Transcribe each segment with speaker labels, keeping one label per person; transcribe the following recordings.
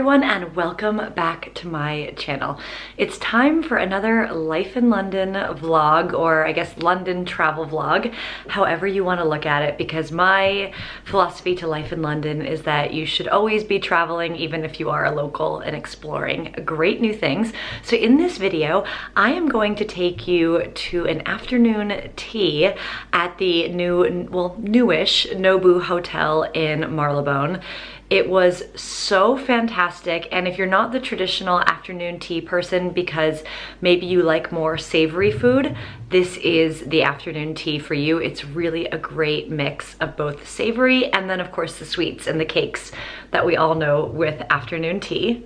Speaker 1: everyone, and welcome back to my channel. It's time for another Life in London vlog, or I guess London travel vlog, however you want to look at it, because my philosophy to life in London is that you should always be traveling, even if you are a local, and exploring great new things. So in this video, I am going to take you to an afternoon tea at the newish Nobu hotel in Marylebone. It was so fantastic, and if you're not the traditional afternoon tea person because maybe you like more savory food, this is the afternoon tea for you. It's really a great mix of both savory and then of course the sweets and the cakes that we all know with afternoon tea.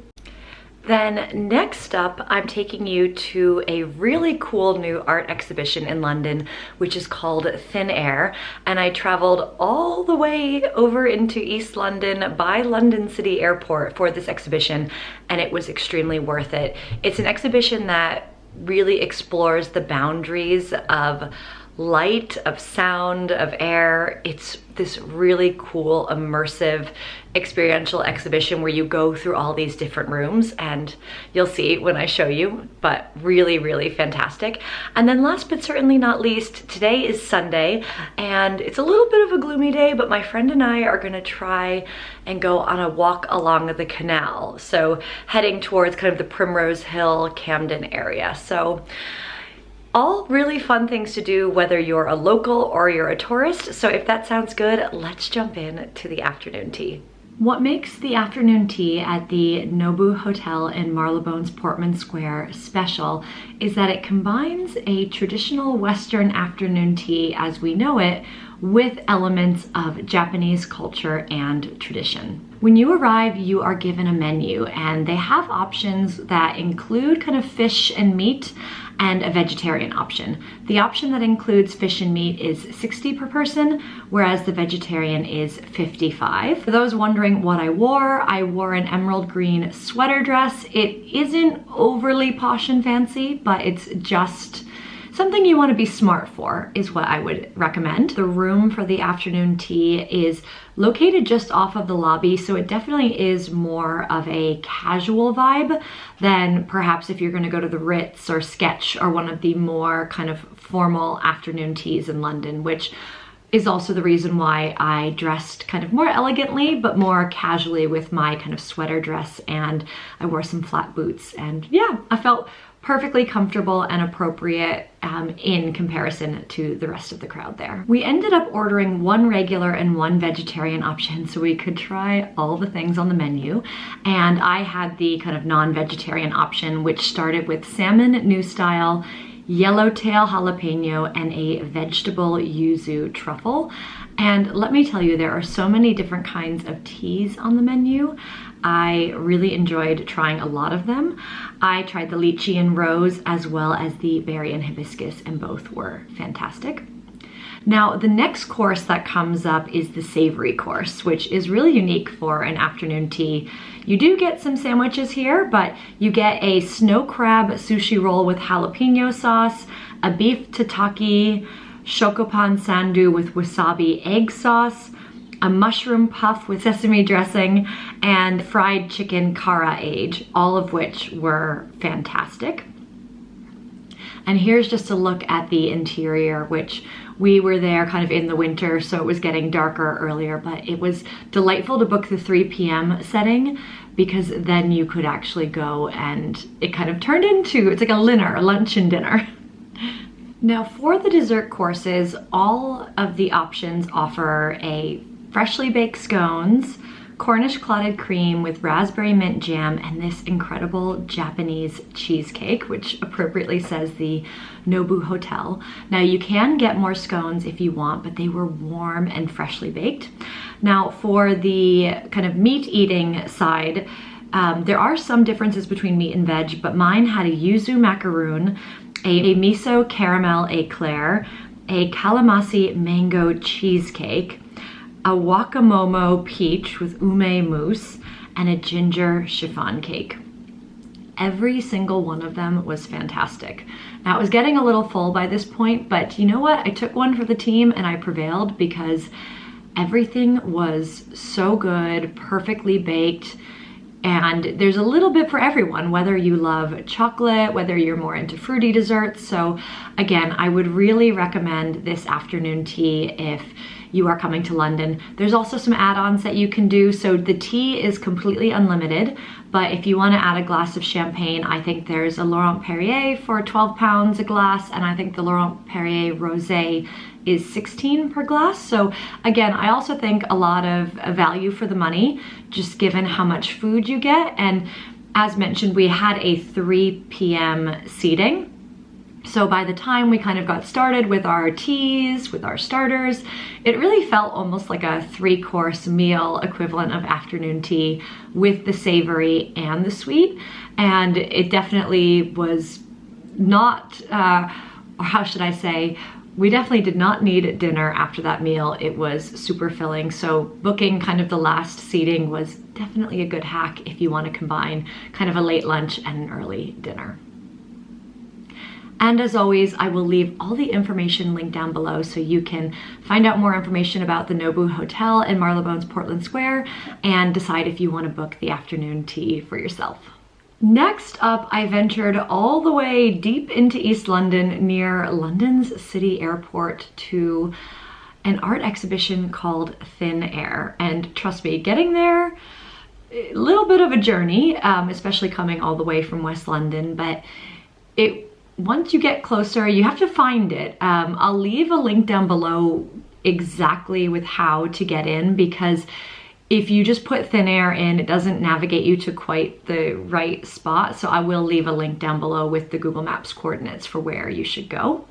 Speaker 1: Then next up, I'm taking you to a really cool new art exhibition in London, which is called Thin Air. And I traveled all the way over into East London by London City Airport for this exhibition, and it was extremely worth it. It's an exhibition that really explores the boundaries of light, of sound, of air. It's this really cool, immersive, experiential exhibition where you go through all these different rooms, and you'll see when I show you, but really, really fantastic. And then last but certainly not least, today is Sunday, and it's a little bit of a gloomy day, but my friend and I are gonna try and go on a walk along the canal. So heading towards kind of the Primrose Hill, Camden area. So all really fun things to do whether you're a local or you're a tourist. So if that sounds good, let's jump in to the afternoon tea. What makes the afternoon tea at the Nobu Hotel in Marylebone's Portman Square special is that it combines a traditional Western afternoon tea as we know it with elements of Japanese culture and tradition. When you arrive, you are given a menu, and they have options that include kind of fish and meat and a vegetarian option. The option that includes fish and meat is 60 per person, whereas the vegetarian is 55. For those wondering what I wore an emerald green sweater dress. It isn't overly posh and fancy, but it's just something you want to be smart for is what I would recommend. The room for the afternoon tea is located just off of the lobby, so it definitely is more of a casual vibe than perhaps if you're going to go to the Ritz or Sketch or one of the more kind of formal afternoon teas in London, which is also the reason why I dressed kind of more elegantly but more casually with my kind of sweater dress, and I wore some flat boots, and yeah, I felt perfectly comfortable and appropriate in comparison to the rest of the crowd there. We ended up ordering one regular and one vegetarian option so we could try all the things on the menu, and I had the kind of non-vegetarian option, which started with salmon new style, yellowtail jalapeno, and a vegetable yuzu truffle. And let me tell you, there are so many different kinds of teas on the menu. I really enjoyed trying a lot of them. I tried the lychee and rose as well as the berry and hibiscus, and both were fantastic. Now, the next course that comes up is the savory course, which is really unique for an afternoon tea. You do get some sandwiches here, but you get a snow crab sushi roll with jalapeno sauce, a beef tataki, shokopan sandu with wasabi egg sauce, a mushroom puff with sesame dressing, and fried chicken kara age, all of which were fantastic. And here's just a look at the interior, which we were there kind of in the winter, so it was getting darker earlier, but it was delightful to book the 3 p.m. setting because then you could actually go, and it kind of turned into, it's like a lunch and dinner. Now for the dessert courses, all of the options offer a freshly baked scones, Cornish clotted cream with raspberry mint jam, and this incredible Japanese cheesecake, which appropriately says the Nobu Hotel. Now you can get more scones if you want, but they were warm and freshly baked. Now for the kind of meat eating side, there are some differences between meat and veg, but mine had a yuzu macaroon, a miso caramel eclair, a calamari mango cheesecake, a guacamole peach with ume mousse, and a ginger chiffon cake. Every single one of them was fantastic. Now it was getting a little full by this point, but you know what? I took one for the team and I prevailed because everything was so good, perfectly baked. And there's a little bit for everyone, whether you love chocolate, whether you're more into fruity desserts. So again, I would really recommend this afternoon tea if you are coming to London. There's also some add-ons that you can do. So the tea is completely unlimited, but if you want to add a glass of champagne, I think there's a Laurent Perrier for £12 a glass, and I think the Laurent Perrier Rosé is 16 per glass. So again, I also think a lot of value for the money, just given how much food you get. And as mentioned, we had a 3 p.m. seating. So by the time we kind of got started with our teas, with our starters, it really felt almost like a 3-course meal equivalent of afternoon tea with the savory and the sweet. And it definitely was not, or how should I say, we definitely did not need dinner after that meal. It was super filling. So booking kind of the last seating was definitely a good hack if you want to combine kind of a late lunch and an early dinner. And as always, I will leave all the information linked down below so you can find out more information about the Nobu Hotel in Marylebone's Portland Square and decide if you want to book the afternoon tea for yourself. Next up, I ventured all the way deep into East London near London's City Airport to an art exhibition called Thin Air. And trust me, getting there, a little bit of a journey, especially coming all the way from West London, but once you get closer, you have to find it. I'll leave a link down below exactly with how to get in, because if you just put Thin Air in, it doesn't navigate you to quite the right spot. So I will leave a link down below with the Google Maps coordinates for where you should go.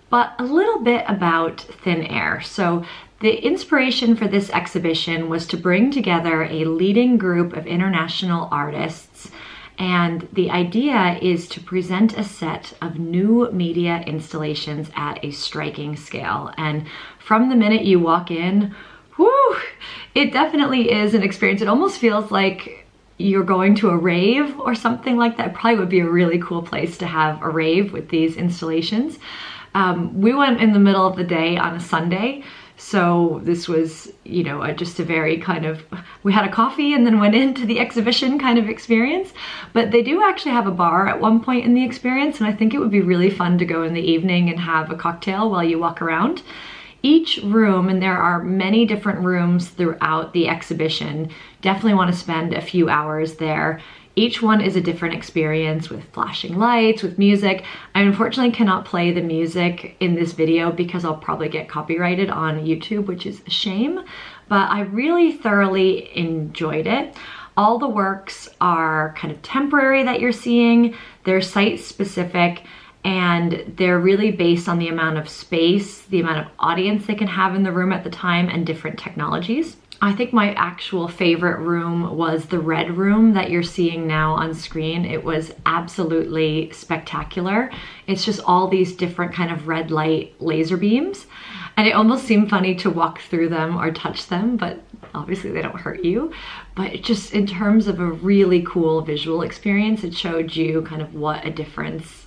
Speaker 1: But a little bit about Thin Air. So the inspiration for this exhibition was to bring together a leading group of international artists, and the idea is to present a set of new media installations at a striking scale. And from the minute you walk in, whew, it definitely is an experience. It almost feels like you're going to a rave or something like that. It probably would be a really cool place to have a rave with these installations. We went in the middle of the day on a Sunday, so this was, you know, just a very kind of, we had a coffee and then went into the exhibition kind of experience. But they do actually have a bar at one point in the experience, and I think it would be really fun to go in the evening and have a cocktail while you walk around. Each room, and there are many different rooms throughout the exhibition, definitely want to spend a few hours there. Each one is a different experience with flashing lights, with music. I unfortunately cannot play the music in this video because I'll probably get copyrighted on YouTube, which is a shame, but I really thoroughly enjoyed it. All the works are kind of temporary that you're seeing. They're site specific, and they're really based on the amount of space, the amount of audience they can have in the room at the time, and different technologies. I think my actual favorite room was the red room that you're seeing now on screen. It was absolutely spectacular. It's just all these different kind of red light laser beams, and it almost seemed funny to walk through them or touch them, but obviously they don't hurt you. But it just, in terms of a really cool visual experience, it showed you kind of what a difference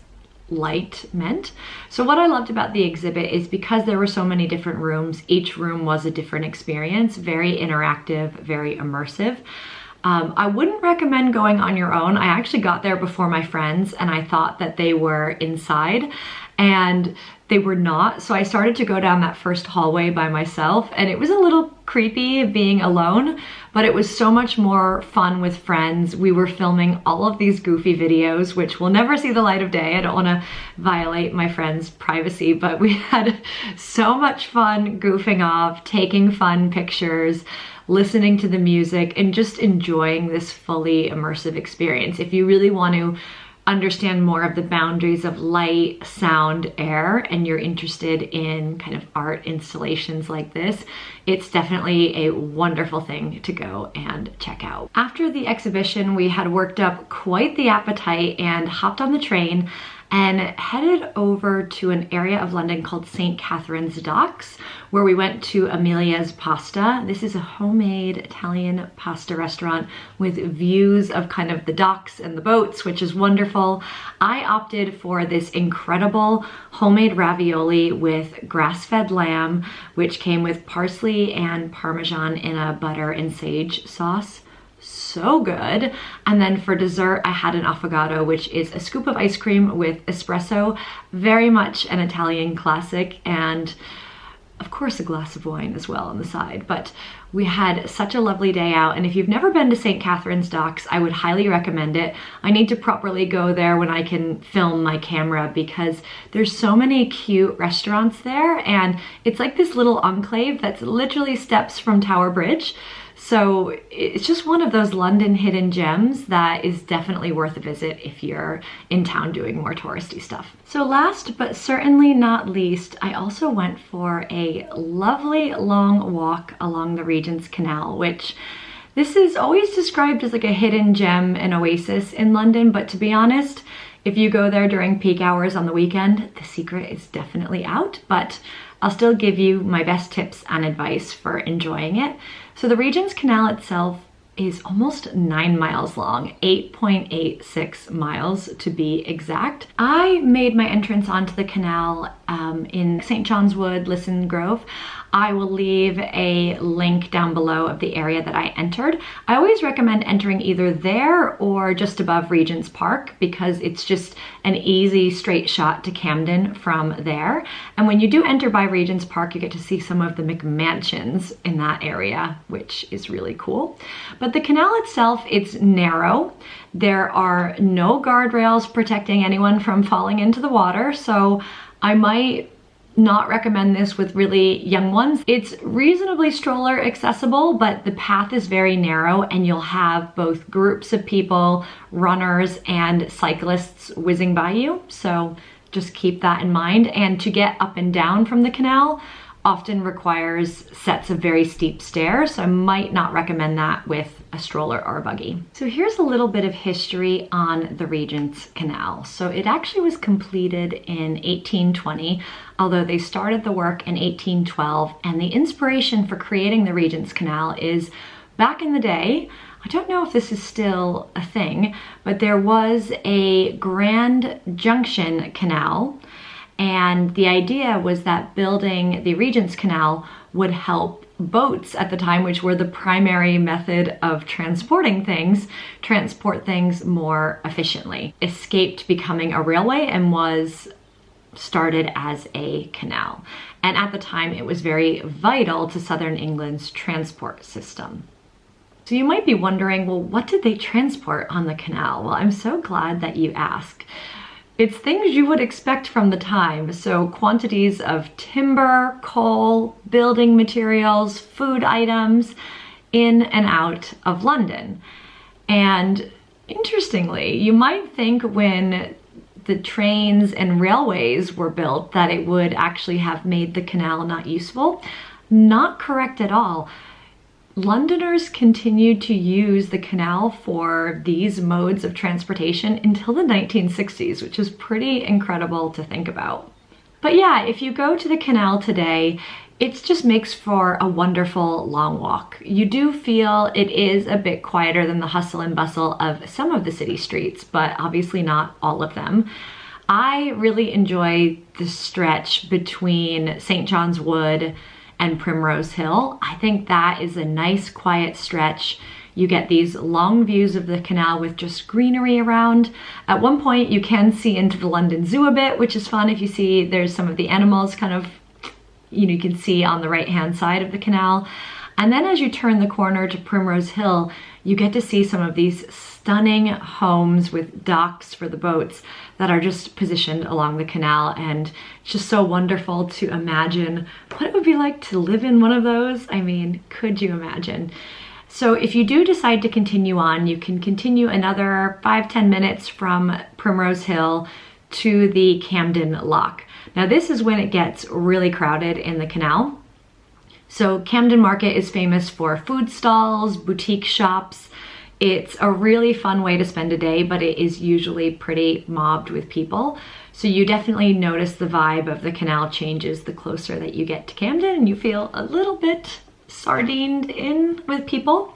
Speaker 1: light meant. So what I loved about the exhibit is because there were so many different rooms, each room was a different experience, very interactive, very immersive. I wouldn't recommend going on your own. I actually got there before my friends and I thought that they were inside, and they were not. So I started to go down that first hallway by myself, and it was a little creepy being alone, but it was so much more fun with friends. We were filming all of these goofy videos, which will never see the light of day. I don't want to violate my friends' privacy, but we had so much fun goofing off, taking fun pictures, listening to the music, and just enjoying this fully immersive experience. If you really want to understand more of the boundaries of light, sound, air, and you're interested in kind of art installations like this, it's definitely a wonderful thing to go and check out. After the exhibition, we had worked up quite the appetite and hopped on the train and headed over to an area of London called St. Catherine's Docks, where we went to Amelias Pasta. This is a homemade Italian pasta restaurant with views of kind of the docks and the boats, which is wonderful. I opted for this incredible homemade ravioli with grass-fed lamb, which came with parsley and Parmesan in a butter and sage sauce. so good. And then for dessert, I had an affogato, which is a scoop of ice cream with espresso, very much an Italian classic, and of course a glass of wine as well on the side. But we had such a lovely day out, and if you've never been to St. Catherine's Docks, I would highly recommend it. I need to properly go there when I can film my camera because there's so many cute restaurants there, and it's like this little enclave that's literally steps from Tower Bridge. So it's just one of those London hidden gems that is definitely worth a visit if you're in town doing more touristy stuff. So last but certainly not least, I also went for a lovely long walk along the Regents Canal, which this is always described as like a hidden gem, an oasis in London, but to be honest, if you go there during peak hours on the weekend, the secret is definitely out, but I'll still give you my best tips and advice for enjoying it. So the Regents Canal itself is almost 9 miles long, 8.86 miles to be exact. I made my entrance onto the canal in St. John's Wood, Lisson Grove. I will leave a link down below of the area that I entered. I always recommend entering either there or just above Regent's Park because it's just an easy straight shot to Camden from there. And when you do enter by Regent's Park, you get to see some of the McMansions in that area, which is really cool. But the canal itself, it's narrow. There are no guardrails protecting anyone from falling into the water, so I might not recommend this with really young ones. It's reasonably stroller accessible, but the path is very narrow and you'll have both groups of people, runners and cyclists whizzing by you. So just keep that in mind. And to get up and down from the canal often requires sets of very steep stairs, so I might not recommend that with a stroller or a buggy. So here's a little bit of history on the Regents Canal. So it actually was completed in 1820, although they started the work in 1812, and the inspiration for creating the Regents Canal is back in the day, I don't know if this is still a thing, but there was a Grand Junction Canal, and the idea was that building the Regents Canal would help boats at the time, which were the primary method of transporting things, transport things more efficiently. Escaped becoming a railway and was started as a canal. And at the time, it was very vital to Southern England's transport system. So you might be wondering, well, what did they transport on the canal? Well, I'm so glad that you asked. It's things you would expect from the time, so quantities of timber, coal, building materials, food items in and out of London. And interestingly, you might think when the trains and railways were built that it would actually have made the canal not useful. Not correct at all. Londoners continued to use the canal for these modes of transportation until the 1960s, which is pretty incredible to think about. But yeah, if you go to the canal today, it just makes for a wonderful long walk. You do feel it is a bit quieter than the hustle and bustle of some of the city streets, but obviously not all of them. I really enjoy the stretch between St. John's Wood and Primrose Hill. I think that is a nice quiet stretch. You get these long views of the canal with just greenery around. At one point you can see into the London Zoo a bit, which is fun if you see there's some of the animals kind of, you can see on the right hand side of the canal. And then as you turn the corner to Primrose Hill, you get to see some of these stunning homes with docks for the boats that are just positioned along the canal, and it's just so wonderful to imagine what it would be like to live in one of those. I mean, could you imagine? So if you do decide to continue on, you can continue another 5-10 minutes from Primrose Hill to the Camden Lock. Now this is when it gets really crowded in the canal. So Camden Market is famous for food stalls, boutique shops. It's a really fun way to spend a day, but it is usually pretty mobbed with people. So you definitely notice the vibe of the canal changes the closer that you get to Camden, and you feel a little bit sardined in with people.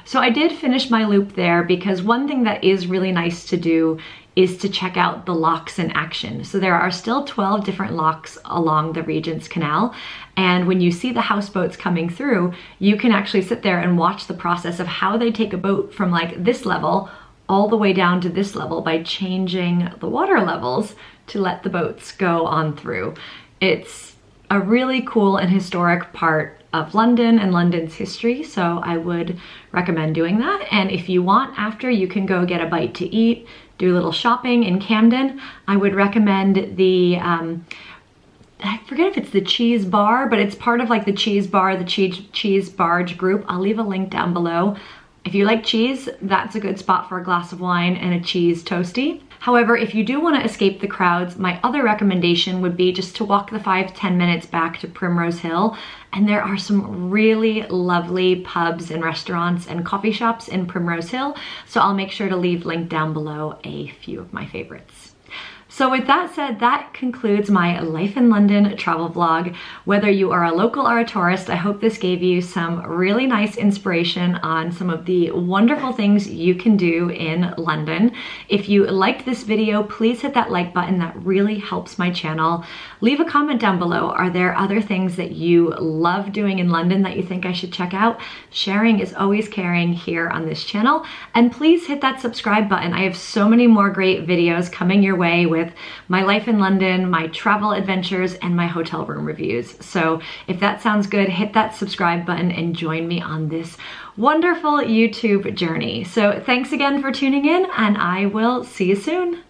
Speaker 1: So I did finish my loop there because one thing that is really nice to do is to check out the locks in action. So there are still 12 different locks along the Regents Canal. And when you see the houseboats coming through, you can actually sit there and watch the process of how they take a boat from like this level all the way down to this level by changing the water levels to let the boats go on through. It's a really cool and historic part of London and London's history, so I would recommend doing that. And if you want, after, you can go get a bite to eat, do a little shopping in Camden. I would recommend the, I forget if it's the Cheese Bar, but it's part of like the Cheese Bar, the Cheese Barge group. I'll leave a link down below. If you like cheese, that's a good spot for a glass of wine and a cheese toastie. However, if you do want to escape the crowds, my other recommendation would be just to walk the 5-10 minutes back to Primrose Hill. And there are some really lovely pubs and restaurants and coffee shops in Primrose Hill. So I'll make sure to leave linked down below a few of my favorites. So with that said, that concludes my Life in London travel vlog. Whether you are a local or a tourist, I hope this gave you some really nice inspiration on some of the wonderful things you can do in London. If you liked this video, please hit that like button. That really helps my channel. Leave a comment down below. Are there other things that you love doing in London that you think I should check out? Sharing is always caring here on this channel. And please hit that subscribe button. I have so many more great videos coming your way with my life in London, my travel adventures, and my hotel room reviews. So if that sounds good, hit that subscribe button and join me on this wonderful YouTube journey. So thanks again for tuning in, and I will see you soon.